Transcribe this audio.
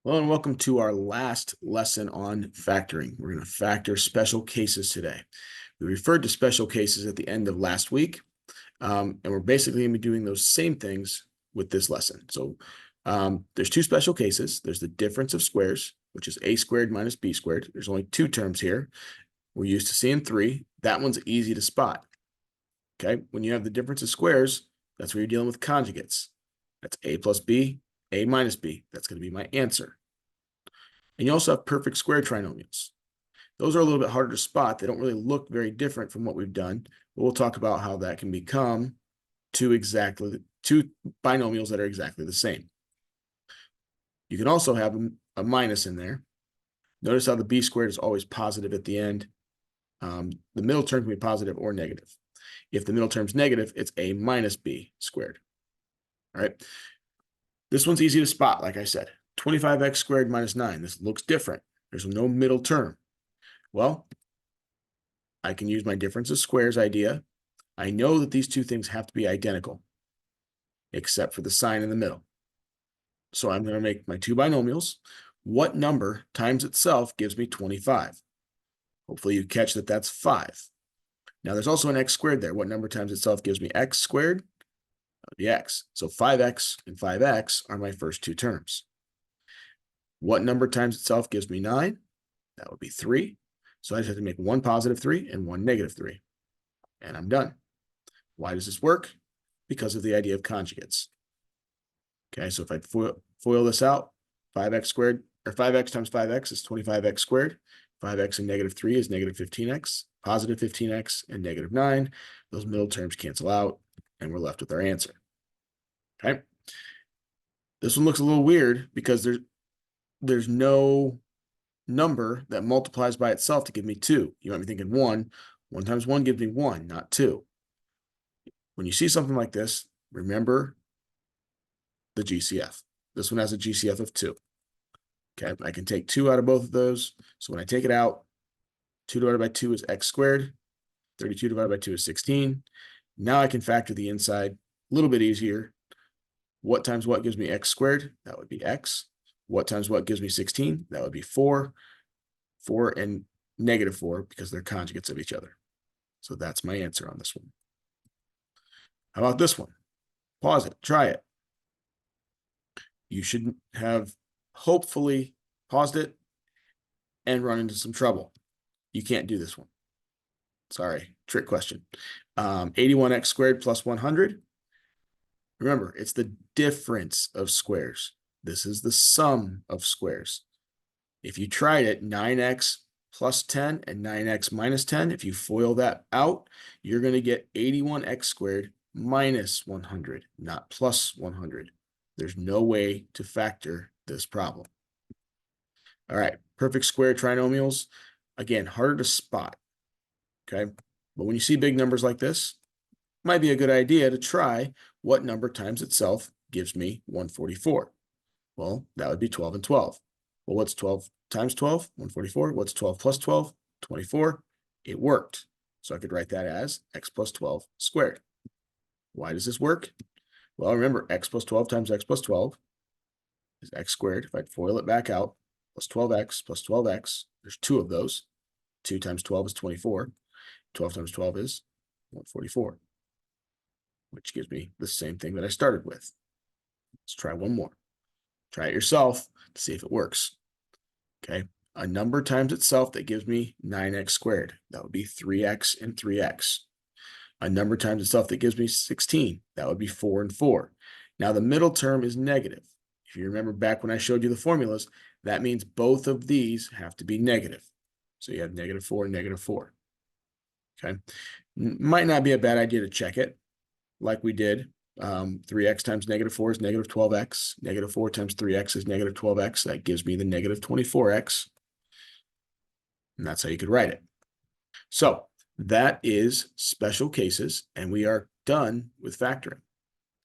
Hello and welcome to our last lesson on factoring. We're going to factor special cases today. We referred to special cases at the end of last week, and we're basically going to be doing those same things with this lesson. So there's two special cases. There's the difference of squares, which is a squared minus b squared. There's only two terms here. We're used to seeing three. That one's easy to spot. Okay, when you have the difference of squares, that's where you're dealing with conjugates. That's a plus b, a minus b. That's going to be my answer. And you also have perfect square trinomials. Those are a little bit harder to spot. They don't really look very different from what we've done, but we'll talk about how that can become two binomials that are exactly the same. You can also have a minus in there. Notice how the b squared is always positive at the end. The middle term can be positive or negative. If the middle term's negative, it's a minus b squared. All right. This one's easy to spot, like I said. 25x squared minus 9. This looks different. There's no middle term. Well, I can use my difference of squares idea. I know that these two things have to be identical, except for the sign in the middle. So I'm going to make my two binomials. What number times itself gives me 25? Hopefully you catch that that's 5. Now there's also an x squared there. What number times itself gives me x squared? That would be x. So 5x and 5x are my first two terms. What number times itself gives me 9? That would be 3. So I just have to make one positive 3 and one negative 3. And I'm done. Why does this work? Because of the idea of conjugates. Okay, so if I FOIL this out, 5x squared, or 5x times 5x is 25x squared. 5x and negative 3 is negative 15x, positive 15x and negative 9. Those middle terms cancel out, and we're left with our answer. Okay. This one looks a little weird because there's no number that multiplies by itself to give me 2. You might be thinking 1. 1 times 1 gives me 1, not 2. When you see something like this, remember the GCF. This one has a GCF of 2. Okay, I can take 2 out of both of those. So when I take it out, 2 divided by 2 is x squared. 32 divided by 2 is 16. Now I can factor the inside a little bit easier. What times what gives me x squared? That would be x. What times what gives me 16? That would be 4. 4 and negative 4 because they're conjugates of each other. So that's my answer on this one. How about this one? Pause it, try it. You should have hopefully paused it and run into some trouble. You can't do this one. Sorry, trick question. 81x squared plus 100. Remember, it's the difference of squares. This is the sum of squares. If you tried it, 9x plus 10 and 9x minus 10, if you FOIL that out, you're going to get 81x squared minus 100, not plus 100. There's no way to factor this problem. All right, perfect square trinomials. Again, harder to spot, okay? But when you see big numbers like this, it might be a good idea to try what number times itself gives me 144. Well, that would be 12 and 12. Well, what's 12 times 12? 144. What's 12 plus 12? 24. It worked. So I could write that as x plus 12 squared. Why does this work? Well, remember, x plus 12 times x plus 12 is x squared. If I FOIL it back out, plus 12x plus 12x, there's 2 of those. 2 times 12 is 24. 12 times 12 is 144, which gives me the same thing that I started with. Let's try one more. Try it yourself to see if it works. Okay, a number times itself that gives me 9x squared. That would be 3x and 3x. A number times itself that gives me 16. That would be 4 and 4. Now the middle term is negative. If you remember back when I showed you the formulas, that means both of these have to be negative. So you have negative 4 and negative 4. Okay, might not be a bad idea to check it like we did. 3x times negative 4 is negative 12x. Negative 4 times 3x is negative 12x. That gives me the negative 24x. And that's how you could write it. So that is special cases, and we are done with factoring.